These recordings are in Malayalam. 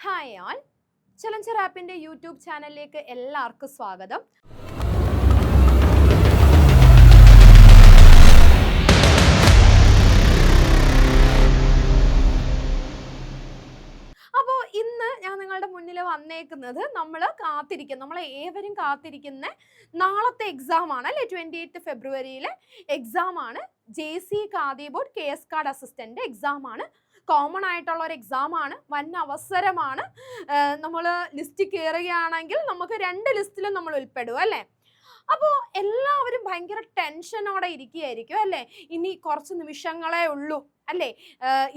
ഹായ് ആൾ, ചലഞ്ചർ ആപ്പിന്റെ യൂട്യൂബ് ചാനലിലേക്ക് എല്ലാവർക്കും സ്വാഗതം. അപ്പോൾ ഇന്ന് ഞാൻ നിങ്ങളുടെ മുന്നിൽ വന്നേക്കുന്നത് നമ്മൾ ഏവരും കാത്തിരിക്കുന്ന നാളത്തെ എക്സാം ആണ് അല്ലേ, 28 ഫെബ്രുവരിയിലെ എക്സാം ആണ്. JC khadi board KS card assistant exam ആണ്. കോമൺ ആയിട്ടുള്ള ഒരു എക്സാം ആണ്, വൻ അവസരമാണ്. നമ്മൾ ലിസ്റ്റ് കയറുകയാണെങ്കിൽ നമുക്ക് 2 ലിസ്റ്റിലും നമ്മൾ ഉൾപ്പെടും അല്ലേ. അപ്പോൾ എല്ലാവരും ഭയങ്കര ടെൻഷനോടെ ഇരിക്കുകയായിരിക്കും അല്ലേ. ഇനി കുറച്ച് നിമിഷങ്ങളേ ഉള്ളൂ അല്ലേ,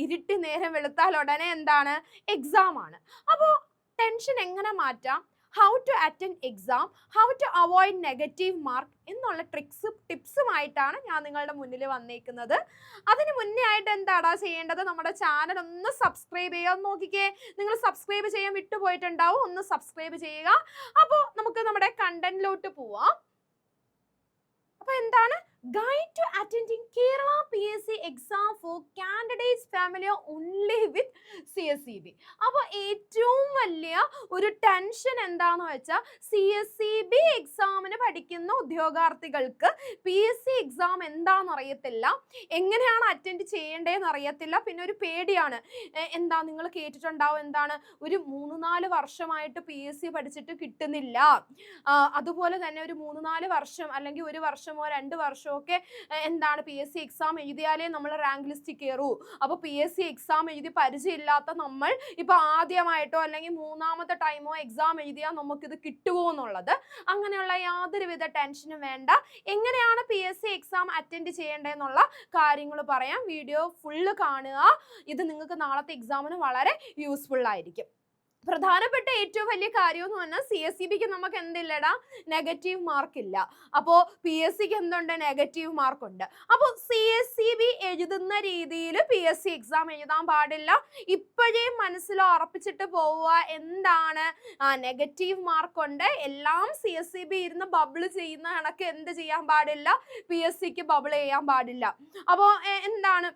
ഇരുട്ടി നേരം വെളുത്താൽ ഉടനെ എന്താണ് എക്സാം ആണ്. അപ്പോൾ ടെൻഷൻ എങ്ങനെ മാറ്റാം, how to attend exam, how to avoid negative mark എന്നുള്ള ടിപ്സുമായിട്ടാണ് ഞാൻ നിങ്ങളുടെ മുന്നിൽ വന്നേക്കുന്നത്. അതിന് മുന്നേ ആയിട്ട് എന്താടാ ചെയ്യേണ്ടത്, നമ്മുടെ ചാനൽ ഒന്ന് സബ്സ്ക്രൈബ് ചെയ്യുക. നോക്കിക്കേ, നിങ്ങൾ സബ്സ്ക്രൈബ് ചെയ്യാൻ വിട്ടുപോയിട്ടുണ്ടാവും, ഒന്ന് സബ്സ്ക്രൈബ് ചെയ്യുക. അപ്പോൾ നമുക്ക് നമ്മുടെ കണ്ടന്റിലോട്ട് പോവാം. അപ്പോൾ എന്താണ് guide to attending Kerala PSC exam for candidates family only with CSEB. അപ്പോൾ ഏറ്റവും വലിയ ഒരു ടെൻഷൻ എന്താന്ന് വെച്ചാൽ CSEB എക്സാമിന് പഠിക്കുന്ന ഉദ്യോഗാർത്ഥികൾക്ക് PSC എക്സാം എന്താണെന്ന് അറിയത്തില്ല, എങ്ങനെയാണ് അറ്റൻഡ് ചെയ്യേണ്ടതെന്ന് അറിയത്തില്ല. പിന്നെ ഒരു പേടിയാണ്. എന്താ നിങ്ങൾ കേട്ടിട്ടുണ്ടാവും, എന്താണ് ഒരു 3-4 വർഷമായിട്ട് PSC പഠിച്ചിട്ട് കിട്ടുന്നില്ല. അതുപോലെ തന്നെ ഒരു 3-4 വർഷം അല്ലെങ്കിൽ 1 വർഷമോ 2 വർഷമോ ഒക്കെ എന്താണ് PSC എക്സാം എഴുതിയാലേ നമ്മൾ റാങ്ക് ലിസ്റ്റ് കയറൂ. അപ്പോൾ PSC എക്സാം എഴുതി പരിചയമില്ലാത്ത നമ്മൾ ഇപ്പൊ ആദ്യമായിട്ടോ അല്ലെങ്കിൽ 3ാമത്തെ ടൈമോ എക്സാം എഴുതിയാൽ നമുക്കിത് കിട്ടുമോ എന്നുള്ളത്, അങ്ങനെയുള്ള യാതൊരുവിധ ടെൻഷനും വേണ്ട. എങ്ങനെയാണ് PSC എക്സാം അറ്റൻഡ് ചെയ്യേണ്ടതെന്നുള്ള കാര്യങ്ങൾ പറയാം. വീഡിയോ ഫുള്ള് കാണുക, ഇത് നിങ്ങൾക്ക് നാളത്തെ എക്സാമിന് വളരെ യൂസ്ഫുൾ ആയിരിക്കും. പ്രധാനപ്പെട്ട ഏറ്റവും വലിയ കാര്യം എന്ന് പറഞ്ഞാൽ CSEBക്ക് നമുക്ക് എന്തില്ലടാ, നെഗറ്റീവ് മാർക്ക് ഇല്ല. അപ്പോൾ PSCക്ക് എന്തുണ്ട്, നെഗറ്റീവ് മാർക്ക് ഉണ്ട്. അപ്പോൾ CSEB എഴുതുന്ന രീതിയിൽ PSC എക്സാം എഴുതാൻ പാടില്ല. ഇപ്പോഴേ മനസ്സിൽ ഉറപ്പിച്ചിട്ട് പോവുക, എന്താണ് നെഗറ്റീവ് മാർക്ക് ഉണ്ട്. എല്ലാം CSEB ഇരുന്ന് ബബിൾ ചെയ്യുന്ന കണക്ക് എന്ത് ചെയ്യാൻ പാടില്ല, PSCക്ക് ബബിൾ ചെയ്യാൻ പാടില്ല. അപ്പോൾ എന്താണ്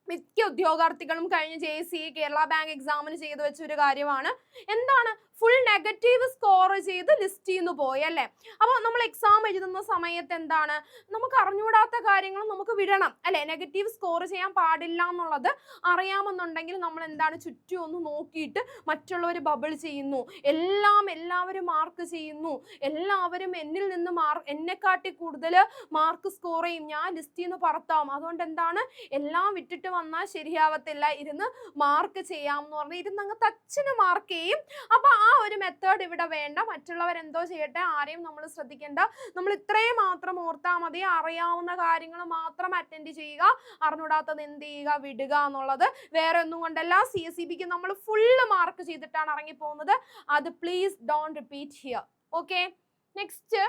മിക്ക ഉദ്യോഗാർത്ഥികളും കഴിഞ്ഞ JC കേരള ബാങ്ക് എക്സാമിന് ചെയ്തു വെച്ച ഒരു കാര്യമാണ്, എന്താണ് ഫുൾ നെഗറ്റീവ് സ്കോർ ചെയ്ത് ലിസ്റ്റ് ചെയ്യുന്നു പോയി അല്ലേ. അപ്പോൾ നമ്മൾ എക്സാം എഴുതുന്ന സമയത്ത് എന്താണ്, നമുക്ക് അറിഞ്ഞുകൂടാത്ത കാര്യങ്ങൾ നമുക്ക് വിടണം അല്ലെ. നെഗറ്റീവ് സ്കോർ ചെയ്യാൻ പാടില്ല എന്നുള്ളത് അറിയാമെന്നുണ്ടെങ്കിൽ നമ്മൾ എന്താണ് ചുറ്റും ഒന്ന് നോക്കിയിട്ട് മറ്റുള്ളവർ ബബിൾ ചെയ്യുന്നു, എല്ലാവരും മാർക്ക് ചെയ്യുന്നു, എല്ലാവരും എന്നിൽ നിന്ന് എന്നെക്കാട്ടി കൂടുതൽ മാർക്ക് സ്കോർ ചെയ്യും, ഞാൻ ലിസ്റ്റിൽ നിന്ന് പുറത്താവും. അതുകൊണ്ട് എന്താണ്, എല്ലാം വിട്ടിട്ട് വന്നാൽ ശരിയാവത്തില്ല, ഇരുന്ന് മാർക്ക് ചെയ്യാം എന്ന് പറഞ്ഞാൽ ഇരുന്ന് അങ്ങ് തച്ചിന് മാർക്ക് ചെയ്യും. അപ്പൊ ആ ഒരു മെത്തേഡ് ഇവിടെ വേണ്ട. മറ്റുള്ളവർ എന്തോ ചെയ്യട്ടെ, ആരെയും നമ്മൾ ശ്രദ്ധിക്കേണ്ട, നമ്മൾ ഇത്രയും മാത്രം ഓർത്താൽ മതി. അറിയാവുന്ന കാര്യങ്ങൾ മാത്രം അറ്റൻഡ് ചെയ്യുക, അറിഞ്ഞൂടാത്തത് എന്ത് ചെയ്യുക, വിടുക എന്നുള്ളത്. വേറെ ഒന്നും കൊണ്ടല്ല. CSEBക്ക് നമ്മൾ ഫുള്ള് മാർക്ക് ചെയ്തിട്ടാണ് ഇറങ്ങിപ്പോകുന്നത്. അത് please don't repeat here. Okay, next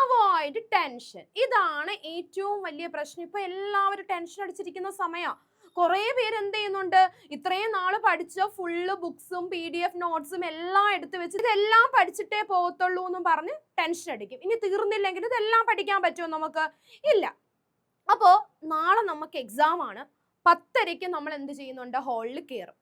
avoid tension. ഇതാണ് ഏറ്റവും വലിയ പ്രശ്നം. ഇപ്പൊ എല്ലാവരും ടെൻഷൻ അടിച്ചിരിക്കുന്ന സമയമാണ്. കുറേ പേര് എന്ത് ചെയ്യുന്നുണ്ട്, ഇത്രയും നാള് പഠിച്ച ഫുള്ള് ബുക്സും PDF നോട്ട്സും എല്ലാം എടുത്തു വെച്ച് ഇതെല്ലാം പഠിച്ചിട്ടേ പോകത്തുള്ളൂ എന്നും പറഞ്ഞ് ടെൻഷൻ അടിക്കും. ഇനി തീർന്നില്ലെങ്കിൽ ഇതെല്ലാം പഠിക്കാൻ പറ്റുമോ നമുക്ക്? ഇല്ല. അപ്പോൾ നാളെ നമുക്ക് എക്സാം ആണ്. 10:30 നമ്മൾ എന്ത് ചെയ്യുന്നുണ്ട്, ഹാളിൽ കയറും.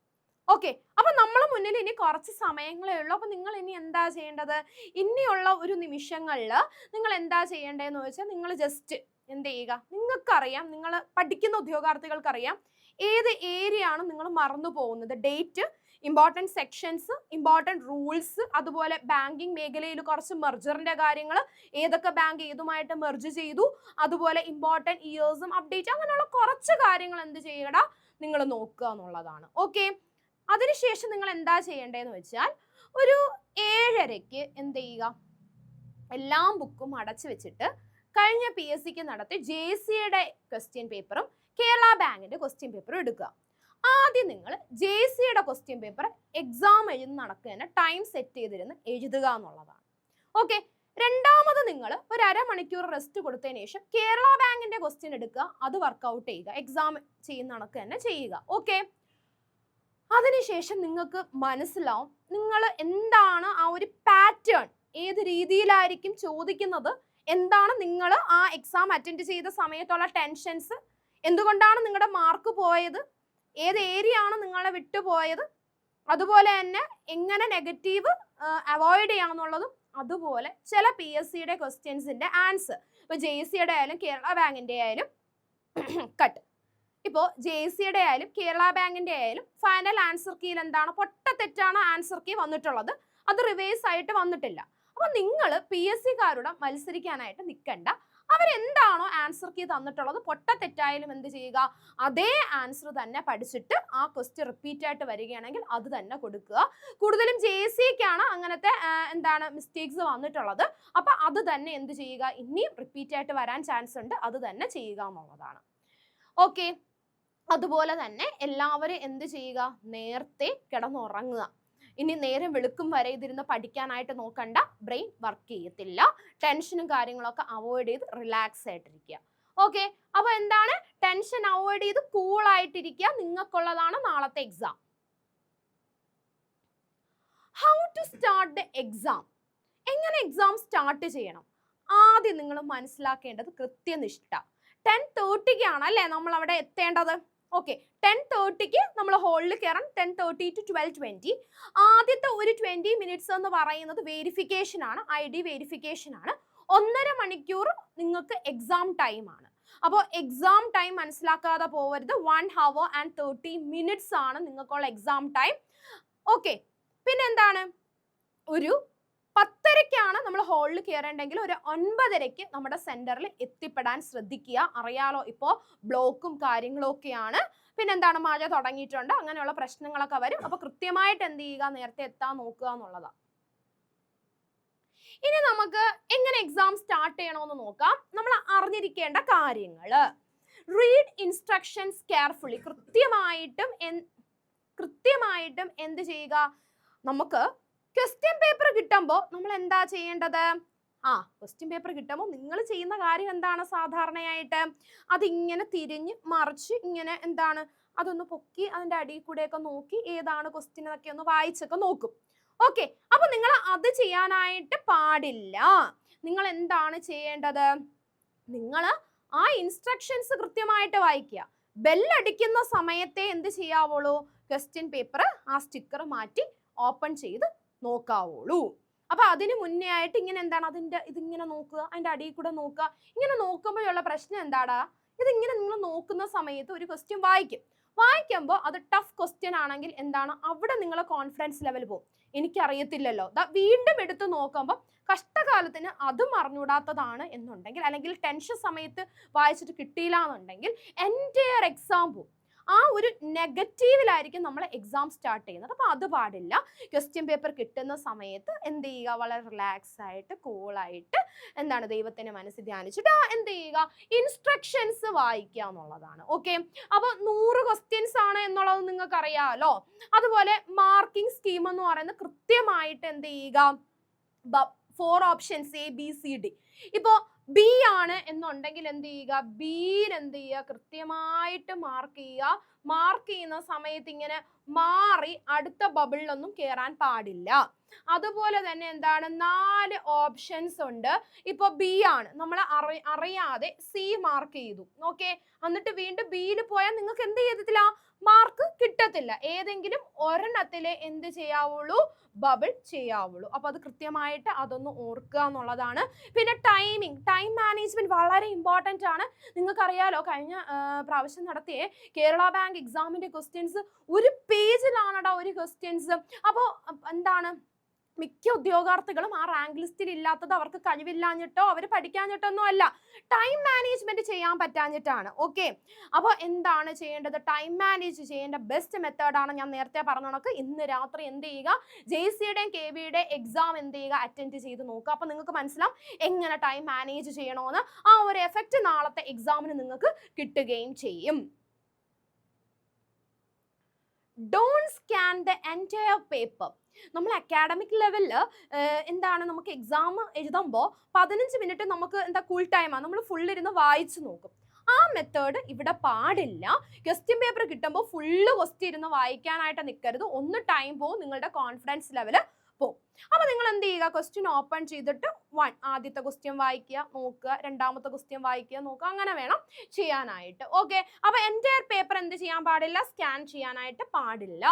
ഓക്കെ, അപ്പൊ നമ്മളെ മുന്നിൽ ഇനി കുറച്ച് സമയങ്ങളേ ഉള്ളൂ. അപ്പൊ നിങ്ങൾ ഇനി എന്താ ചെയ്യേണ്ടത്, ഇനിയുള്ള ഒരു നിമിഷങ്ങളിൽ നിങ്ങൾ എന്താ ചെയ്യേണ്ടതെന്ന് വെച്ചാൽ നിങ്ങൾ ജസ്റ്റ് എന്ത് ചെയ്യുക, നിങ്ങൾക്കറിയാം, നിങ്ങൾ പഠിക്കുന്ന ഉദ്യോഗാർത്ഥികൾക്കറിയാം ഏത് ഏരിയ ആണ് നിങ്ങൾ മറന്നു പോകുന്നത്. Date, important sections, important rules, അതുപോലെ ബാങ്കിങ് മേഖലയിൽ കുറച്ച് മെർജറിന്റെ കാര്യങ്ങൾ, ഏതൊക്കെ ബാങ്ക് ഏതുമായിട്ട് മെർജ് ചെയ്തു, അതുപോലെ ഇമ്പോർട്ടൻറ്റ് ഇയേഴ്സും അപ്ഡേറ്റ്, അങ്ങനെയുള്ള കുറച്ച് കാര്യങ്ങൾ എന്ത് ചെയ്യടാ നിങ്ങൾ നോക്കുക എന്നുള്ളതാണ്. ഓക്കെ, അതിനുശേഷം നിങ്ങൾ എന്താ ചെയ്യേണ്ടതെന്ന് വെച്ചാൽ ഒരു 7:30 എന്ത് ചെയ്യുക, എല്ലാ ബുക്കും അടച്ചു വെച്ചിട്ട് കഴിഞ്ഞ PSCക്ക് നടത്തി JCയുടെ ക്വസ്റ്റ്യൻ പേപ്പറും കേരള ബാങ്കിന്റെ ക്വസ്റ്റ്യൻ പേപ്പറും എടുക്കുക. ആദ്യം നിങ്ങൾ JCയുടെ ക്വസ്റ്റ്യൻ പേപ്പർ എക്സാം എഴുതി നടക്കുക, ടൈം സെറ്റ് ചെയ്തിരുന്ന് എഴുതുക എന്നുള്ളതാണ്. ഓക്കെ, രണ്ടാമത് നിങ്ങൾ ഒരു 1/2 മണിക്കൂർ റെസ്റ്റ് കൊടുത്തതിന് ശേഷം കേരള ബാങ്കിന്റെ ക്വസ്റ്റ്യൻ എടുക്കുക, അത് വർക്കൗട്ട് ചെയ്യുക, എക്സാം ചെയ്യുന്ന കണക്ക് തന്നെ ചെയ്യുക. ഓക്കെ, അതിനുശേഷം നിങ്ങൾക്ക് മനസ്സിലാവും നിങ്ങൾ എന്താണ് ആ ഒരു പാറ്റേൺ, ഏത് രീതിയിലായിരിക്കും ചോദിക്കുന്നത്, എന്താണ് നിങ്ങൾ ആ എക്സാം അറ്റൻഡ് ചെയ്ത സമയത്തുള്ള ടെൻഷൻസ്, എന്തുകൊണ്ടാണ് നിങ്ങളുടെ മാർക്ക് പോയത്, ഏത് ഏരിയ ആണ് നിങ്ങളെ വിട്ടുപോയത്, അതുപോലെ തന്നെ എങ്ങനെ നെഗറ്റീവ് അവോയ്ഡ് ചെയ്യാന്നുള്ളതും, അതുപോലെ ചില PSCയുടെ ക്വസ്റ്റ്യൻസിന്റെ ആൻസർ. ഇപ്പൊ JC-യുടെ ആയാലും കേരള ബാങ്കിന്റെ ആയാലും കട്ട്. ഇപ്പോൾ JC-യുടെ ആയാലും കേരള ബാങ്കിന്റെ ആയാലും ഫൈനൽ ആൻസർ കീയിൽ എന്താണ്, പൊട്ടത്തെറ്റാണ് ആൻസർ കീ വന്നിട്ടുള്ളത്, അത് റിവേഴ്സ് ആയിട്ട് വന്നിട്ടില്ല. അപ്പൊ നിങ്ങൾ PSC-കാരോട് മത്സരിക്കാനായിട്ട് നിൽക്കണ്ട. അവരെന്താണോ ആൻസർ കീ തന്നിട്ടുള്ളത്, പൊട്ടത്തെറ്റായാലും എന്ത് ചെയ്യുക, അതേ ആൻസർ തന്നെ പഠിച്ചിട്ട് ആ ക്വസ്റ്റ്യൻ റിപ്പീറ്റ് ആയിട്ട് വരികയാണെങ്കിൽ അത് തന്നെ കൊടുക്കുക. കൂടുതലും JC-ക്കാണ് അങ്ങനത്തെ എന്താണ് മിസ്റ്റേക്സ് വന്നിട്ടുള്ളത്. അപ്പൊ അത് തന്നെ എന്ത് ചെയ്യുക, ഇനിയും റിപ്പീറ്റ് ആയിട്ട് വരാൻ ചാൻസ് ഉണ്ട്, അത് തന്നെ ചെയ്യുക എന്നുള്ളതാണ്. ഓക്കെ, അതുപോലെ തന്നെ എല്ലാവരും എന്ത് ചെയ്യുക, നേരത്തെ കിടന്നുറങ്ങുക. ഇനി നേരം വെളുക്കും വരെ ഇതിരുന്ന് പഠിക്കാനായിട്ട് നോക്കണ്ട, ബ്രെയിൻ വർക്ക് ചെയ്യത്തില്ല. ടെൻഷനും കാര്യങ്ങളൊക്കെ അവോയ്ഡ് ചെയ്ത് റിലാക്സ് ആയിട്ടിരിക്കുക. ഓക്കെ, അപ്പൊ എന്താണ്, ടെൻഷൻ അവോയ്ഡ് ചെയ്ത് കൂൾ ആയിട്ടിരിക്കുക. നിങ്ങൾക്കുള്ളതാണ് നാളത്തെ exam. How to start the exam, എങ്ങനെ എക്സാം സ്റ്റാർട്ട് ചെയ്യണം? ആദ്യം നിങ്ങൾ മനസ്സിലാക്കേണ്ടത് കൃത്യനിഷ്ഠ. 10:30-ക്കാണ് അല്ലേ നമ്മൾ അവിടെ എത്തേണ്ടത്. ഓക്കെ, 10:30-ക്ക് നമ്മൾ ഹോളിൽ കയറാൻ. 10:30 to 12:20. ആദ്യത്തെ ഒരു 20 മിനിറ്റ്സ് എന്ന് പറയുന്നത് വെരിഫിക്കേഷൻ ആണ്, ID വെരിഫിക്കേഷൻ ആണ്. 1.5 മണിക്കൂർ നിങ്ങൾക്ക് എക്സാം ടൈം ആണ്. അപ്പോൾ എക്സാം ടൈം മനസ്സിലാക്കാതെ പോവരുത്. 1 hour and 30 minutes ആണ് നിങ്ങൾക്കുള്ള എക്സാം ടൈം. ഓക്കെ, പിന്നെ എന്താണ്, ഒരു 10:30-ക്കാണ് നമ്മൾ ഹോളിൽ കയറേണ്ടെങ്കിൽ ഒരു 9:30-ക്ക് നമ്മുടെ സെന്ററിൽ എത്തിപ്പെടാൻ ശ്രദ്ധിക്കുക. അറിയാലോ, ഇപ്പോൾ ബ്ലോക്കും കാര്യങ്ങളും ഒക്കെയാണ്. പിന്നെ എന്താണ്, മഴ തുടങ്ങിയിട്ടുണ്ട്, അങ്ങനെയുള്ള പ്രശ്നങ്ങളൊക്കെ വരും. അപ്പൊ കൃത്യമായിട്ട് എന്ത് ചെയ്യുക, നേരത്തെ എത്താൻ നോക്കുക എന്നുള്ളതാണ്. ഇനി നമുക്ക് എങ്ങനെ എക്സാം സ്റ്റാർട്ട് ചെയ്യണമെന്ന് നോക്കാം. നമ്മൾ അറിഞ്ഞിരിക്കേണ്ട കാര്യങ്ങൾ, റീഡ് ഇൻസ്ട്രക്ഷൻസ് കെയർഫുള്ളി. കൃത്യമായിട്ടും എന്ത് ചെയ്യുക, നമുക്ക് ക്വസ്റ്റ്യൻ പേപ്പർ കിട്ടുമ്പോൾ നമ്മൾ എന്താ ചെയ്യേണ്ടത്? ക്വസ്റ്റ്യൻ പേപ്പർ കിട്ടുമ്പോൾ നിങ്ങൾ ചെയ്യുന്ന കാര്യം എന്താണ്, സാധാരണയായിട്ട് അതിങ്ങനെ തിരിഞ്ഞ് മറിച്ച് ഇങ്ങനെ എന്താണ്, അതൊന്ന് പൊക്കി അതിൻ്റെ അടിയിൽ കൂടെയൊക്കെ നോക്കി ഏതാണ് ക്വസ്റ്റ്യൻ എന്നൊക്കെ ഒന്ന് വായിച്ചൊക്കെ നോക്കും. ഓക്കെ, അപ്പൊ നിങ്ങൾ അത് ചെയ്യാനായിട്ട് പാടില്ല. നിങ്ങൾ എന്താണ് ചെയ്യേണ്ടത്, നിങ്ങൾ ആ ഇൻസ്ട്രക്ഷൻസ് കൃത്യമായിട്ട് വായിക്കുക. ബെല്ലടിക്കുന്ന സമയത്തെ എന്ത് ചെയ്യാവുള്ളൂ, ക്വസ്റ്റ്യൻ പേപ്പർ ആ സ്റ്റിക്കർ മാറ്റി ഓപ്പൺ ചെയ്ത് നോക്കാവുള്ളൂ. അപ്പൊ അതിന് മുന്നേ ആയിട്ട് ഇങ്ങനെ എന്താണ്, ഇതിങ്ങനെ നോക്കുക, അതിന്റെ അടിയിൽ കൂടെ നോക്കുക. ഇങ്ങനെ നോക്കുമ്പോഴുള്ള പ്രശ്നം എന്താടാ, ഇതിങ്ങനെ നിങ്ങൾ നോക്കുന്ന സമയത്ത് ഒരു ക്വസ്റ്റ്യൻ വായിക്കുമ്പോൾ അത് ടഫ് ക്വസ്റ്റ്യൻ ആണെങ്കിൽ എന്താണ്, അവിടെ നിങ്ങളെ കോൺഫിഡൻസ് ലെവൽ പോകും. എനിക്കറിയത്തില്ലല്ലോ, വീണ്ടും എടുത്ത് നോക്കുമ്പോൾ കഷ്ടകാലത്തിന് അതും അറിഞ്ഞൂടാത്തതാണ് എന്നുണ്ടെങ്കിൽ, അല്ലെങ്കിൽ ടെൻഷൻ സമയത്ത് വായിച്ചിട്ട് കിട്ടിയില്ല എന്നുണ്ടെങ്കിൽ എൻറ്റയർ എക്സാം പോകും. ആ ഒരു നെഗറ്റീവിലായിരിക്കും നമ്മൾ എക്സാം സ്റ്റാർട്ട് ചെയ്യുന്നത്. അപ്പോൾ അത് പാടില്ല. ക്വസ്റ്റ്യൻ പേപ്പർ കിട്ടുന്ന സമയത്ത് എന്ത് ചെയ്യുക, വളരെ റിലാക്സ് ആയിട്ട് കൂളായിട്ട് എന്താണ്, ദൈവത്തിൻ്റെ മനസ്സിൽ ധ്യാനിച്ചിട്ട് എന്ത് ചെയ്യുക, ഇൻസ്ട്രക്ഷൻസ് വായിക്കുക എന്നുള്ളതാണ്. ഓക്കെ, അപ്പോൾ 100 ക്വസ്റ്റ്യൻസ് ആണ് എന്നുള്ളത് നിങ്ങൾക്ക് അറിയാമല്ലോ. അതുപോലെ മാർക്കിംഗ് സ്കീം എന്ന് പറയുന്നത് കൃത്യമായിട്ട് എന്ത് ചെയ്യുക, 4 ഓപ്ഷൻസ് ABCD. ഇപ്പോൾ B ആണ് എന്നുണ്ടെങ്കിൽ എന്ത് ചെയ്യുക, Bയിൽ എന്ത് ചെയ്യുക, കൃത്യമായിട്ട് മാർക്ക് ചെയ്യുക. മാർക്ക് ചെയ്യുന്ന സമയത്ത് ഇങ്ങനെ മാറി അടുത്ത ബബിളിലൊന്നും കയറാൻ പാടില്ല. അതുപോലെ തന്നെ എന്താണ്, 4 ഓപ്ഷൻസ് ഉണ്ട്. ഇപ്പൊ B ആണ്, നമ്മൾ അറിയാതെ C മാർക്ക് ചെയ്തു. ഓക്കെ, എന്നിട്ട് വീണ്ടും Bയിൽ പോയാൽ നിങ്ങൾക്ക് എന്ത് ചെയ്തിട്ടില്ല, മാർക്ക് കിട്ടത്തില്ല. ഏതെങ്കിലും ഒരെണ്ണത്തിലെ എന്ത് ചെയ്യാവുള്ളൂ, ബബിൾ ചെയ്യാവുള്ളൂ. അപ്പൊ അത് കൃത്യമായിട്ട് അതൊന്ന് ഓർക്കുക എന്നുള്ളതാണ്. പിന്നെ ടൈം മാനേജ്മെന്റ് വളരെ ഇമ്പോർട്ടൻ്റ് ആണ്. നിങ്ങൾക്കറിയാലോ, കഴിഞ്ഞ പ്രാവശ്യം നടത്തിയ കേരള ബാങ്ക് എക്സാമിന്റെ ക്വസ്റ്റ്യൻസ് ഒരു പേജിലാണടാ ഒരു ക്വസ്റ്റ്യൻസ്. അപ്പോൾ എന്താണ്, മിക്ക ഉദ്യോഗാർത്ഥികളും ആ റാങ്ക് ലിസ്റ്റിൽ ഇല്ലാത്തത് അവർക്ക് കഴിവില്ലാഞ്ഞിട്ടോ അവർ പഠിക്കാഞ്ഞിട്ടൊന്നും അല്ല, ടൈം മാനേജ്മെന്റ് ചെയ്യാൻ പറ്റാഞ്ഞിട്ടാണ്. ഓക്കെ, അപ്പോൾ എന്താണ് ചെയ്യേണ്ടത്, ടൈം മാനേജ് ചെയ്യേണ്ട ബെസ്റ്റ് മെത്തേഡാണ് ഞാൻ നേരത്തെ പറഞ്ഞ കണക്ക് ഇന്ന് രാത്രി എന്ത് ചെയ്യുക, JC-യുടെയും KB-യുടെ എക്സാം എന്ത് ചെയ്യുക, അറ്റൻഡ് ചെയ്ത് നോക്കുക. അപ്പോൾ നിങ്ങൾക്ക് മനസ്സിലാവും എങ്ങനെ ടൈം മാനേജ് ചെയ്യണമെന്ന്. ആ ഒരു എഫക്റ്റ് നാളത്തെ എക്സാമിന് നിങ്ങൾക്ക് കിട്ടുകയും ചെയ്യും. Don't scan the entire paper. നമ്മൾ അക്കാഡമിക് ലെവലിൽ എന്താണ്, നമുക്ക് എക്സാം എഴുതുമ്പോൾ 15 മിനിറ്റ് നമുക്ക് എന്താ കൂൾ ടൈമാണ്, നമ്മൾ ഫുള്ളിരുന്ന് വായിച്ചു നോക്കും. ആ മെത്തേഡ് ഇവിടെ പാടില്ല. ക്വസ്റ്റ്യൻ പേപ്പർ കിട്ടുമ്പോൾ ഫുള്ള് ക്വസ്റ്റ്യൻ ഇരുന്ന് വായിക്കാനായിട്ട് നിൽക്കരുത്. ഒന്ന് ടൈം പോകും, നിങ്ങളുടെ കോൺഫിഡൻസ് ലെവൽ പോകും. അപ്പൊ നിങ്ങൾ എന്ത് ചെയ്യുക, ക്വസ്റ്റ്യൻ ഓപ്പൺ ചെയ്തിട്ട് ആദ്യത്തെ ക്വസ്റ്റ്യൻ വായിക്കുക, നോക്കുക, രണ്ടാമത്തെ ക്വസ്റ്റ്യൻ വായിക്കുക, നോക്കുക, അങ്ങനെ വേണം ചെയ്യാനായിട്ട്. ഓക്കെ, അപ്പൊ എൻ്റയർ പേപ്പർ എന്ത് ചെയ്യാൻ പാടില്ല, സ്കാൻ ചെയ്യാനായിട്ട് പാടില്ല.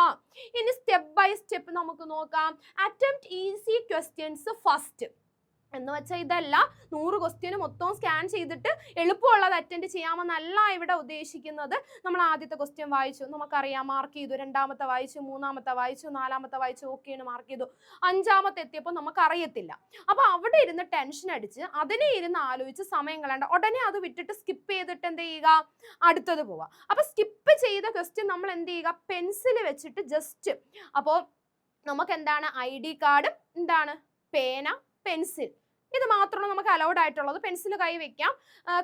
ഇനി സ്റ്റെപ്പ് ബൈ സ്റ്റെപ്പ് നമുക്ക് നോക്കാം. അറ്റംപ്റ്റ് ഈസി ക്വസ്റ്റ്യൻസ് ഫസ്റ്റ് എന്ന് വെച്ചാൽ ഇതല്ല 100 ക്വസ്റ്റ്യന് മൊത്തം സ്കാൻ ചെയ്തിട്ട് എളുപ്പമുള്ളത് അറ്റൻഡ് ചെയ്യാമെന്നല്ല ഇവിടെ ഉദ്ദേശിക്കുന്നത്. നമ്മൾ ആദ്യത്തെ ക്വസ്റ്റ്യൻ വായിച്ചു, നമുക്കറിയാം, മാർക്ക് ചെയ്തു, രണ്ടാമത്തെ വായിച്ചു, മൂന്നാമത്തെ വായിച്ചു, നാലാമത്തെ വായിച്ചു, ഓക്കെയാണ്, മാർക്ക് ചെയ്തു, അഞ്ചാമത്തെ എത്തിയപ്പോൾ നമുക്കറിയത്തില്ല. അപ്പോൾ അവിടെ ഇരുന്ന് ടെൻഷൻ അടിച്ച് അതിനെ ഇരുന്ന് ആലോചിച്ച് സമയം കളയണ്ട, ഉടനെ അത് വിട്ടിട്ട് സ്കിപ്പ് ചെയ്തിട്ട് എന്ത് ചെയ്യുക, അടുത്തത് പോവുക. അപ്പോൾ സ്കിപ്പ് ചെയ്ത ക്വസ്റ്റ്യൻ നമ്മൾ എന്ത് ചെയ്യുക, പെൻസിൽ വെച്ചിട്ട് ജസ്റ്റ്, അപ്പോൾ നമുക്ക് എന്താണ് ID കാർഡും എന്താണ് പേന പെൻസിൽ, ഇത് മാത്രമാണ് നമുക്ക് അലൗഡ് ആയിട്ടുള്ളത്. പെൻസിൽ കൈ വെക്കാം.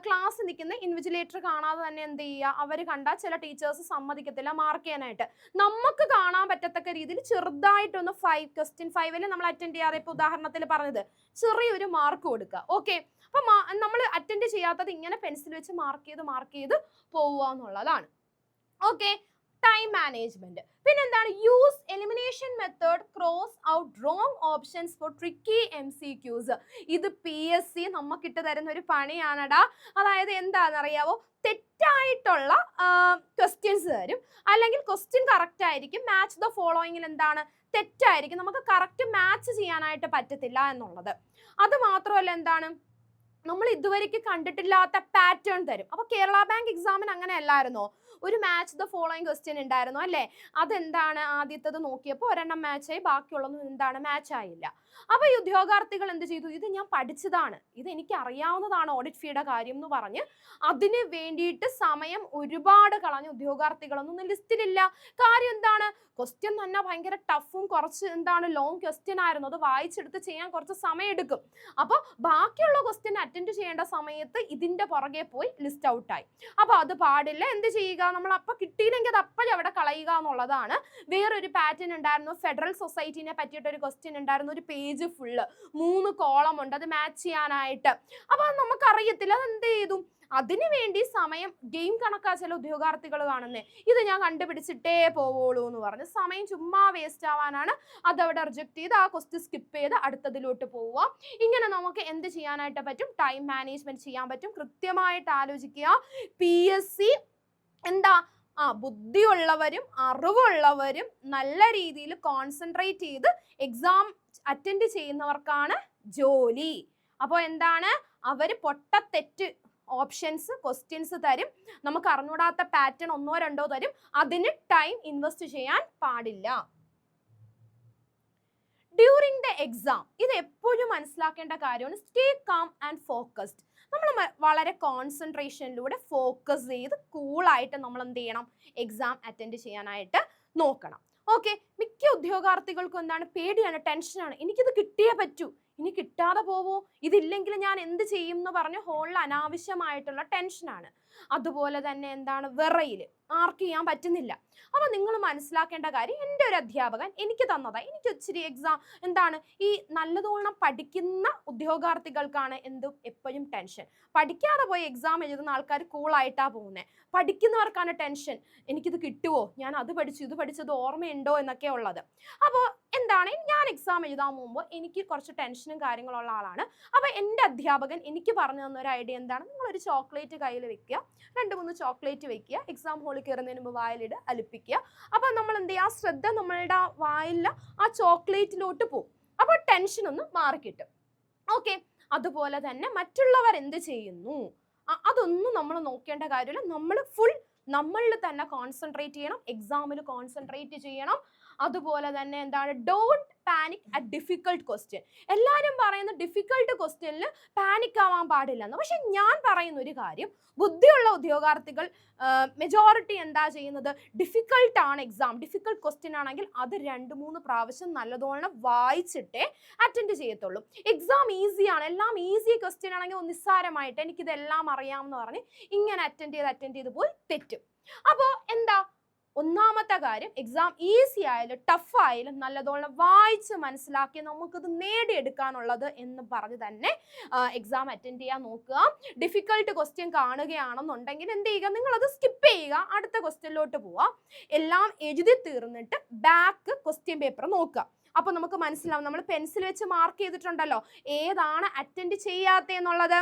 ക്ലാസ് നിൽക്കുന്ന ഇൻവിജിലേറ്റർ കാണാതെ തന്നെ എന്ത് ചെയ്യുക, അവർ കണ്ടാൽ ചില ടീച്ചേഴ്സ് സമ്മതിക്കത്തില്ല മാർക്ക് ചെയ്യാനായിട്ട്. നമുക്ക് കാണാൻ പറ്റത്തക്ക രീതിയിൽ ചെറുതായിട്ടൊന്ന് ക്വസ്റ്റ്യൻ 5 നമ്മൾ അറ്റൻഡ് ചെയ്യാതെ, ഇപ്പോൾ ഉദാഹരണത്തിൽ പറഞ്ഞത്, ചെറിയൊരു മാർക്ക് കൊടുക്കുക. ഓക്കെ, അപ്പം നമ്മൾ അറ്റൻഡ് ചെയ്യാത്തത് ഇങ്ങനെ പെൻസിൽ വെച്ച് മാർക്ക് ചെയ്ത് പോവുക എന്നുള്ളതാണ്. Okay, time management. പിന്നെന്താണ്, use elimination method, cross out wrong options for tricky MCQs. ഇത് PSC നമുക്കിട്ട് തരുന്ന ഒരു പണിയാണടാ. അതായത് എന്താണെന്നറിയാവോ, തെറ്റായിട്ടുള്ള ക്വസ്റ്റ്യൻസ് തരും, അല്ലെങ്കിൽ ക്വസ്റ്റ്യൻ കറക്റ്റ് ആയിരിക്കും, മാച്ച് ദ ഫോളോയിങ്ങിൽ എന്താണ് തെറ്റായിരിക്കും, നമുക്ക് കറക്റ്റ് മാച്ച് ചെയ്യാനായിട്ട് പറ്റത്തില്ല എന്നുള്ളത്. അത് മാത്രമല്ല, എന്താണ്, നമ്മൾ ഇതുവരെയ്ക്ക് കണ്ടിട്ടില്ലാത്ത പാറ്റേൺ തരും. അപ്പോൾ കേരള ബാങ്ക് എക്സാമിന് അങ്ങനെ അല്ലായിരുന്നോ, ഒരു മാച്ച് ദ ഫോളോയിങ് ക്വസ്റ്റ്യൻ ഉണ്ടായിരുന്നു അല്ലേ, അതെന്താണ്, ആദ്യത്തത് നോക്കിയപ്പോൾ ഒരെണ്ണം മാച്ചായി, ബാക്കിയുള്ളതൊന്നും എന്താണ് മാച്ച് ആയില്ല. അപ്പോൾ ഈ ഉദ്യോഗാർത്ഥികൾ എന്ത് ചെയ്തു, ഇത് ഞാൻ പഠിച്ചതാണ്, ഇത് എനിക്ക് അറിയാവുന്നതാണ് ഓഡിറ്റ് ഫീയുടെ കാര്യം എന്ന് പറഞ്ഞ് അതിന് വേണ്ടിയിട്ട് സമയം ഒരുപാട് കളഞ്ഞ ഉദ്യോഗാർത്ഥികളൊന്നും ലിസ്റ്റിലില്ല. കാര്യം എന്താണ്, ക്വസ്റ്റ്യൻ തന്നെ ഭയങ്കര ടഫും കുറച്ച് എന്താണ് ലോങ് ക്വസ്റ്റ്യൻ ആയിരുന്നു, അത് വായിച്ചെടുത്ത് ചെയ്യാൻ കുറച്ച് സമയം എടുക്കും. അപ്പോൾ ബാക്കിയുള്ള ക്വസ്റ്റ്യൻ അറ്റൻഡ് ചെയ്യേണ്ട സമയത്ത് ഇതിൻ്റെ പുറകെ പോയി ലിസ്റ്റ് ഔട്ടായി. അപ്പോൾ അത് പാടില്ല. എന്ത് ചെയ്യുക, നമ്മൾ അപ്പോൾ കിട്ടിയില്ലെങ്കിൽ അത് അപ്പോഴും അവിടെ കളയുക എന്നുള്ളതാണ്. വേറൊരു പാറ്റേൺ ഉണ്ടായിരുന്നു, ഫെഡറൽ സൊസൈറ്റിനെ പറ്റിയിട്ടൊരു ക്വസ്റ്റ്യൻ ഉണ്ടായിരുന്നു, ഒരു പേജ് ഫുള്ള് 3 കോളം ഉണ്ട്, അത് മാച്ച് ചെയ്യാനായിട്ട്. അപ്പോൾ നമുക്കറിയത്തില്ല, അത് എന്ത് ചെയ്തു, അതിനു വേണ്ടി സമയം ഗെയിം കണക്കാ ചില ഉദ്യോഗാർത്ഥികൾ കാണുന്നേ, ഇത് ഞാൻ കണ്ടുപിടിച്ചിട്ടേ പോവുള്ളൂ എന്ന് പറഞ്ഞ് സമയം ചുമ്മാ വേസ്റ്റ് ആവാനാണ് അതവിടെ റിജക്ട് ചെയ്ത് ആ ക്വസ്റ്റ്യൻ സ്കിപ്പ് ചെയ്ത് അടുത്തതിലോട്ട് പോവുക. ഇങ്ങനെ നമുക്ക് എന്ത് ചെയ്യാനായിട്ട് പറ്റും, ടൈം മാനേജ്മെന്റ് ചെയ്യാൻ പറ്റും. കൃത്യമായിട്ട് ആലോചിക്കുക. PSC എന്താ, ബുദ്ധിയുള്ളവരും അറിവുള്ളവരും നല്ല രീതിയിൽ കോൺസെൻട്രേറ്റ് ചെയ്ത് എക്സാം അറ്റൻഡ് ചെയ്യുന്നവർക്കാണ് ജോലി. അപ്പോൾ എന്താണ്, അവർ പൊട്ടത്തെറ്റ് ഓപ്ഷൻസ് ക്വസ്റ്റ്യൻസ് തരും, നമുക്ക് അറിഞ്ഞൂടാത്ത പാറ്റേൺ 1 or 2 തരും, അതിന് ടൈം ഇൻവെസ്റ്റ് ചെയ്യാൻ പാടില്ല. ഡ്യൂറിങ് ദ എക്സാം ഇത് എപ്പോഴും മനസ്സിലാക്കേണ്ട കാര്യമാണ്. Stay calm and focused. നമ്മൾ വളരെ കോൺസെൻട്രേഷനിലൂടെ ഫോക്കസ് ചെയ്ത് കൂളായിട്ട് നമ്മൾ എന്ത് ചെയ്യണം, എക്സാം അറ്റൻഡ് ചെയ്യാനായിട്ട് നോക്കണം. ഓക്കെ, മിക്ക ഉദ്യോഗാർത്ഥികൾക്കും എന്താണ്, പേടിയാണ്, ടെൻഷനാണ്, എനിക്കിത് കിട്ടിയേ പറ്റൂ, ഇനി കിട്ടാതെ പോവോ, ഇതില്ലെങ്കിൽ ഞാൻ എന്ത് ചെയ്യും എന്ന് പറഞ്ഞ് ഹോളിൽ അനാവശ്യമായിട്ടുള്ള ടെൻഷനാണ്. അതുപോലെ തന്നെ എന്താണ്, വിറയിൽ മാർക്ക് ചെയ്യാൻ പറ്റുന്നില്ല. അപ്പോൾ നിങ്ങൾ മനസ്സിലാക്കേണ്ട കാര്യം, എൻ്റെ ഒരു അധ്യാപകൻ എനിക്ക് തന്നതാണ്, എനിക്ക് ഇച്ചിരി എക്സാം എന്താണ്, ഈ നല്ലതോണം പഠിക്കുന്ന ഉദ്യോഗാർത്ഥികൾക്കാണ് എപ്പോഴും ടെൻഷൻ. പഠിക്കാതെ പോയി എക്സാം എഴുതുന്ന ആൾക്കാർ കൂളായിട്ടാണ് പോകുന്നത്. പഠിക്കുന്നവർക്കാണ് ടെൻഷൻ, എനിക്കിത് കിട്ടുമോ, ഞാൻ അത് പഠിച്ചു ഇത് പഠിച്ചത് ഓർമ്മയുണ്ടോ എന്നൊക്കെ ഉള്ളത്. അപ്പോൾ എന്താണ്, ഞാൻ എക്സാം എഴുതാൻ പോകുമ്പോൾ എനിക്ക് കുറച്ച് ടെൻഷനും കാര്യങ്ങളുള്ള ആളാണ്. അപ്പോൾ എൻ്റെ അധ്യാപകൻ എനിക്ക് പറഞ്ഞു തന്ന ഒരു ഐഡിയ എന്താണ്, നിങ്ങളൊരു ചോക്ലേറ്റ് കയ്യിൽ വെക്കുക, 2-3 ചോക്ലേറ്റ് വെക്കുക, എക്സാം ഹോളിൽ കയറുന്നതിന് മുമ്പ് വായിലിട്ട് അലിപ്പിക്കുക. അപ്പോൾ നമ്മൾ എന്ത് ചെയ്യുക, ശ്രദ്ധ നമ്മളുടെ വായില ആ ചോക്ലേറ്റിലോട്ട് പോകും. അപ്പോൾ ടെൻഷൻ ഒന്ന് മാറിക്കിട്ടും. ഓക്കെ, അതുപോലെ തന്നെ മറ്റുള്ളവർ എന്ത് ചെയ്യുന്നു അതൊന്നും നമ്മൾ നോക്കേണ്ട കാര്യമില്ല. നമ്മൾ ഫുൾ നമ്മളിൽ തന്നെ കോൺസെൻട്രേറ്റ് ചെയ്യണം, എക്സാമിൽ കോൺസെൻട്രേറ്റ് ചെയ്യണം. അതുപോലെ തന്നെ എന്താണ്, don't panic at difficult question. എല്ലാവരും പറയുന്ന ഡിഫിക്കൾട്ട് ക്വസ്റ്റ്യനിൽ പാനിക് ആവാൻ പാടില്ലെന്ന്. പക്ഷെ ഞാൻ പറയുന്ന ഒരു കാര്യം, ബുദ്ധിയുള്ള ഉദ്യോഗാർത്ഥികൾ മെജോറിറ്റി എന്താ ചെയ്യുന്നത്, ഡിഫിക്കൾട്ടാണ് എക്സാം, ഡിഫിക്കൾട്ട് ക്വസ്റ്റ്യൻ ആണെങ്കിൽ അത് 2-3 പ്രാവശ്യം നല്ലതോണം വായിച്ചിട്ടേ അറ്റൻഡ് ചെയ്യത്തുള്ളൂ. എക്സാം ഈസിയാണ്, എല്ലാം ഈസി ക്വസ്റ്റ്യൻ ആണെങ്കിൽ നിസ്സാരമായിട്ട് എനിക്കിതെല്ലാം അറിയാമെന്ന് പറഞ്ഞ് ഇങ്ങനെ അറ്റൻഡ് ചെയ്ത് പോയി തെറ്റും. അപ്പോൾ എന്താ, ഒന്നാമത്തെ കാര്യം, എക്സാം ഈസി ആയാലും ടഫ് ആയാലും നല്ലതോളം വായിച്ച് മനസ്സിലാക്കി നമുക്കിത് നേടിയെടുക്കാനുള്ളത് എന്ന് പറഞ്ഞ് തന്നെ എക്സാം അറ്റൻഡ് ചെയ്യാൻ നോക്കുക. ഡിഫിക്കൽട്ട് ക്വസ്റ്റ്യൻ കാണുകയാണെന്നുണ്ടെങ്കിൽ എന്ത് ചെയ്യുക, നിങ്ങളത് സ്കിപ്പ് ചെയ്യുക, അടുത്ത ക്വസ്റ്റ്യനിലോട്ട് പോവുക. എല്ലാം എഴുതി തീർന്നിട്ട് ബാക്ക് ക്വസ്റ്റ്യൻ പേപ്പർ നോക്കുക. അപ്പൊ നമുക്ക് മനസ്സിലാവും, നമ്മൾ പെൻസിൽ വെച്ച് മാർക്ക് ചെയ്തിട്ടുണ്ടല്ലോ ഏതാണ് അറ്റൻഡ് ചെയ്യാത്തതെന്നുള്ളത്.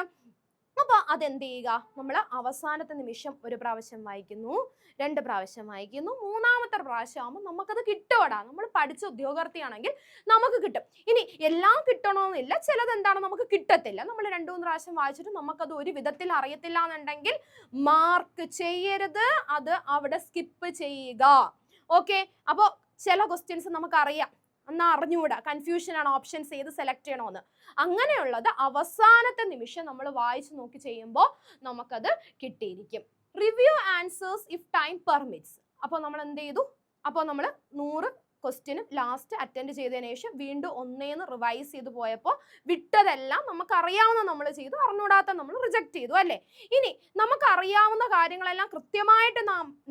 അപ്പൊ അതെന്ത് ചെയ്യുക, നമ്മൾ അവസാനത്തെ നിമിഷം ഒരു പ്രാവശ്യം വായിക്കുന്നു, 2 പ്രാവശ്യം വായിക്കുന്നു, 3-ാമത്തെ പ്രാവശ്യം ആകുമ്പോൾ നമുക്കത് കിട്ടുമോടാ. നമ്മൾ പഠിച്ച ഉദ്യോഗാർത്ഥിയാണെങ്കിൽ നമുക്ക് കിട്ടും. ഇനി എല്ലാം കിട്ടണമെന്നില്ല, ചിലത് എന്താണ് നമുക്ക് കിട്ടത്തില്ല. നമ്മൾ 2-3 പ്രാവശ്യം വായിച്ചിട്ട് നമുക്കത് ഒരു വിധത്തിൽ അറിയത്തില്ല എന്നുണ്ടെങ്കിൽ മാർക്ക് ചെയ്യരുത്, അത് അവിടെ സ്കിപ്പ് ചെയ്യുക. ഓക്കെ, അപ്പോൾ ചില ക്വസ്റ്റ്യൻസ് നമുക്കറിയാം, എന്നാൽ അറിഞ്ഞുകൂടാ, കൺഫ്യൂഷൻ ആണ് ഓപ്ഷൻസ് ഏത് സെലക്ട് ചെയ്യണമെന്ന്. അങ്ങനെയുള്ളത് അവസാനത്തെ നിമിഷം നമ്മൾ വായിച്ചു നോക്കി ചെയ്യുമ്പോൾ നമുക്കത് കിട്ടിയിരിക്കും. Review answers if time permits. അപ്പോൾ നമ്മൾ എന്ത് ചെയ്തു, അപ്പോൾ നമ്മൾ 100 ക്വസ്റ്റ്യനും ലാസ്റ്റ് അറ്റൻഡ് ചെയ്തതിനു ശേഷം വീണ്ടും ഒന്നേന്ന് റിവൈസ് ചെയ്ത് പോയപ്പോൾ വിട്ടതെല്ലാം നമുക്കറിയാവുന്ന നമ്മൾ ചെയ്തു, അറിഞ്ഞൂടാത്ത നമ്മൾ റിജക്ട് ചെയ്തു അല്ലേ. ഇനി നമുക്കറിയാവുന്ന കാര്യങ്ങളെല്ലാം കൃത്യമായിട്ട്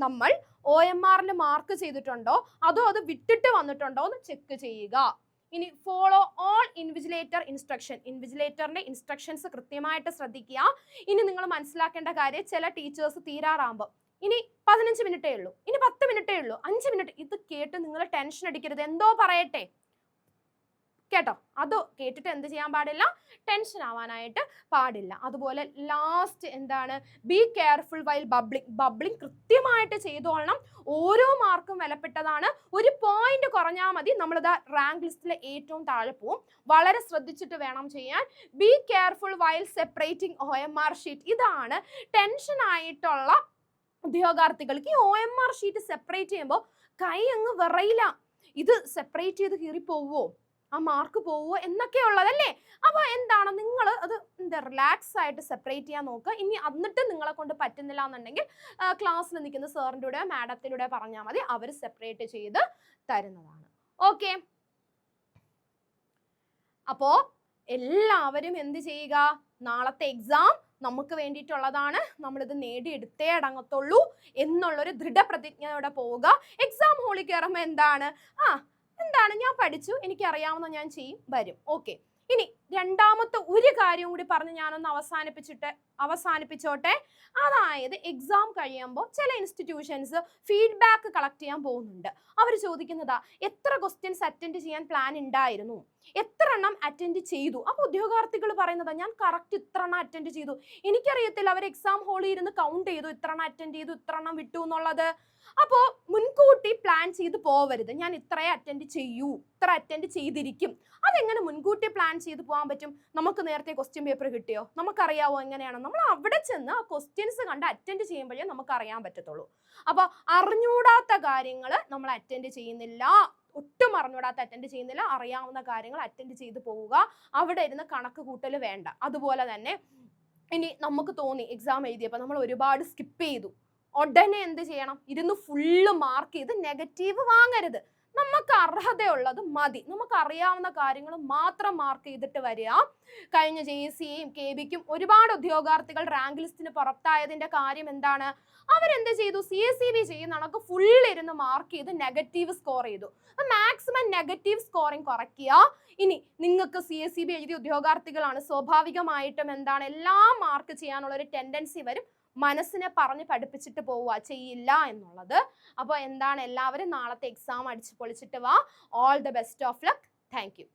നമ്മൾ OMR മാർക്ക് ചെയ്തിട്ടുണ്ടോ അതോ അത് വിട്ടിട്ട് വന്നിട്ടുണ്ടോ എന്ന് ചെക്ക് ചെയ്യുക. ഇനി ഫോളോ ഓൾ ഇൻവിജിലേറ്റർ ഇൻസ്ട്രക്ഷൻ. ഇൻവിജിലേറ്ററിന്റെ ഇൻസ്ട്രക്ഷൻസ് കൃത്യമായിട്ട് ശ്രദ്ധിക്കുക. ഇനി നിങ്ങൾ മനസ്സിലാക്കേണ്ട കാര്യം, ചില ടീച്ചേഴ്സ് തീരാറാകുമ്പോൾ ഇനി 15 മിനിറ്റേ ഉള്ളൂ, ഇനി 10 മിനിറ്റേ ഉള്ളൂ, 5 മിനിറ്റ്, ഇത് കേട്ട് നിങ്ങൾ ടെൻഷൻ അടിക്കരുത്. എന്തോ പറയട്ടെ കേട്ടോ, അത് കേട്ടിട്ട് എന്ത് ചെയ്യാൻ പാടില്ല, ടെൻഷൻ ആവാനായിട്ട് പാടില്ല. അതുപോലെ ലാസ്റ്റ് എന്താണ്, ബി കെയർഫുൾ വൈൽ ബബ്ലിംഗ് കൃത്യമായിട്ട് ചെയ്തോളണം. ഓരോ മാർക്കും വിലപ്പെട്ടതാണ്. ഒരു പോയിന്റ് കുറഞ്ഞാൽ മതി, നമ്മളിതാ റാങ്ക് ലിസ്റ്റിലെ ഏറ്റവും താഴെ പോവും. വളരെ ശ്രദ്ധിച്ചിട്ട് വേണം ചെയ്യാൻ. Be careful while separating OMR sheet. ഇതാണ് ടെൻഷൻ ആയിട്ടുള്ള ഉദ്യോഗാർത്ഥികൾക്ക്. ഈ OMR ഷീറ്റ് സെപ്പറേറ്റ് ചെയ്യുമ്പോൾ കൈ അങ്ങ് വിറയില്ല, ഇത് സെപ്പറേറ്റ് ചെയ്ത് കീറി പോവോ, ആ മാർക്ക് പോവോ എന്നൊക്കെ ഉള്ളതല്ലേ. അപ്പൊ എന്താണ്, നിങ്ങൾ അത് റിലാക്സ് ആയിട്ട് സെപ്പറേറ്റ് ചെയ്യാൻ നോക്കുക. ഇനി എന്നിട്ട് നിങ്ങളെ കൊണ്ട് പറ്റുന്നില്ല എന്നുണ്ടെങ്കിൽ ക്ലാസ്സിൽ നിൽക്കുന്ന സാറിൻ്റെ കൂടെ മാഡത്തിലൂടെ പറഞ്ഞാൽ മതി, അവർ സെപ്പറേറ്റ് ചെയ്ത് തരുന്നതാണ്. ഓക്കെ, അപ്പോ എല്ലാവരും എന്ത് ചെയ്യുക, നാളത്തെ എക്സാം നമുക്ക് വേണ്ടിയിട്ടുള്ളതാണ്, നമ്മളിത് നേടിയെടുത്തേ അടങ്ങത്തുള്ളൂ എന്നുള്ളൊരു ദൃഢപ്രതിജ്ഞയോടെ പോവുക. എക്സാം ഹാളിൽ കയറുമ്പോൾ എന്താണ്, എന്താണ് ഞാൻ പഠിച്ചു, എനിക്ക് അറിയാവുന്ന ഞാൻ ചെയ്യും, വരും. ഓക്കെ, ഇനി രണ്ടാമത്തെ ഒരു കാര്യം കൂടി പറഞ്ഞ് ഞാനൊന്ന് അവസാനിപ്പിച്ചോട്ടെ. അതായത് എക്സാം കഴിയുമ്പോൾ ചില ഇൻസ്റ്റിറ്റ്യൂഷൻസ് ഫീഡ്ബാക്ക് കളക്ട് ചെയ്യാൻ പോകുന്നുണ്ട്. അവർ ചോദിക്കുന്നതാ, എത്ര ക്വസ്റ്റ്യൻസ് അറ്റൻഡ് ചെയ്യാൻ പ്ലാൻ ഉണ്ടായിരുന്നു, എത്ര എണ്ണം അറ്റൻഡ് ചെയ്തു. അപ്പോൾ ഉദ്യോഗാർത്ഥികൾ പറയുന്നതാ, ഞാൻ കറക്റ്റ് ഇത്ര എണ്ണം അറ്റൻഡ് ചെയ്തു. എനിക്കറിയത്തില്ല, അവർ എക്സാം ഹാളിൽ ഇരുന്ന് കൗണ്ട് ചെയ്തു, ഇത്ര എണ്ണം അറ്റൻഡ് ചെയ്തു, ഇത്ര എണ്ണം വിട്ടു എന്നുള്ളത്. അപ്പോൾ മുൻകൂട്ടി പ്ലാൻ ചെയ്ത് പോവരുത്, ഞാൻ ഇത്രേ അറ്റൻഡ് ചെയ്യൂ, ഇത്ര അറ്റൻഡ് ചെയ്തിരിക്കും. അതെങ്ങനെ മുൻകൂട്ടി പ്ലാൻ ചെയ്ത് പോകാൻ പറ്റും? നമുക്ക് നേരത്തെ ക്വസ്റ്റ്യൻ പേപ്പർ കിട്ടിയോ, നമുക്കറിയാവോ എങ്ങനെയാണ്? നമ്മൾ അവിടെ ചെന്ന് ആ ക്വസ്റ്റ്യൻസ് കണ്ട് അറ്റൻഡ് ചെയ്യുമ്പോഴേ നമുക്ക് അറിയാൻ പറ്റത്തുള്ളൂ. അപ്പോൾ അറിഞ്ഞൂടാത്ത കാര്യങ്ങൾ നമ്മൾ അറ്റൻഡ് ചെയ്യുന്നില്ല, ഒട്ടും അറിഞ്ഞൂടാത്ത അറ്റൻഡ് ചെയ്യുന്നില്ല, അറിയാവുന്ന കാര്യങ്ങൾ അറ്റൻഡ് ചെയ്ത് പോവുക. അവിടെ ഇരുന്ന് കണക്ക് കൂട്ടൽ വേണ്ട. അതുപോലെ തന്നെ ഇനി നമുക്ക് തോന്നി എക്സാം എഴുതിയപ്പോൾ നമ്മൾ ഒരുപാട് സ്കിപ്പ് ചെയ്തു, ഉടനെ എന്ത് ചെയ്യണം, ഇരുന്ന് ഫുള്ള് മാർക്ക് ചെയ്ത് നെഗറ്റീവ് വാങ്ങരുത്. നമുക്ക് അർഹതയുള്ളത് മതി, നമുക്ക് അറിയാവുന്ന കാര്യങ്ങൾ മാത്രം മാർക്ക് ചെയ്തിട്ട് വരിക. കഴിഞ്ഞ JSCയും KBക്കും ഒരുപാട് ഉദ്യോഗാർത്ഥികൾ റാങ്ക് ലിസ്റ്റിന് പുറത്തായതിന്റെ കാര്യം എന്താണ്, അവരെന്ത് ചെയ്തു, CSEB ചെയ്യുന്ന കണക്ക് ഫുൾ ഇരുന്ന് മാർക്ക് ചെയ്ത് നെഗറ്റീവ് സ്കോർ ചെയ്തു. മാക്സിമം നെഗറ്റീവ് സ്കോറിങ് കുറയ്ക്കുക. ഇനി നിങ്ങൾക്ക് CSEB എഴുതിയ ഉദ്യോഗാർത്ഥികളാണ്, സ്വാഭാവികമായിട്ടും എന്താണ്, എല്ലാം മാർക്ക് ചെയ്യാനുള്ള ഒരു ടെൻഡൻസി വരും. മനസ്സിനെ പറഞ്ഞ് പഠിപ്പിച്ചിട്ട് പോവുക, ചെയ്യില്ല എന്നുള്ളത്. അപ്പോൾ എന്താണ്, എല്ലാവരും നാളത്തെ എക്സാം അടിച്ചു പൊളിച്ചിട്ട് വാ. All the best of luck. Thank you.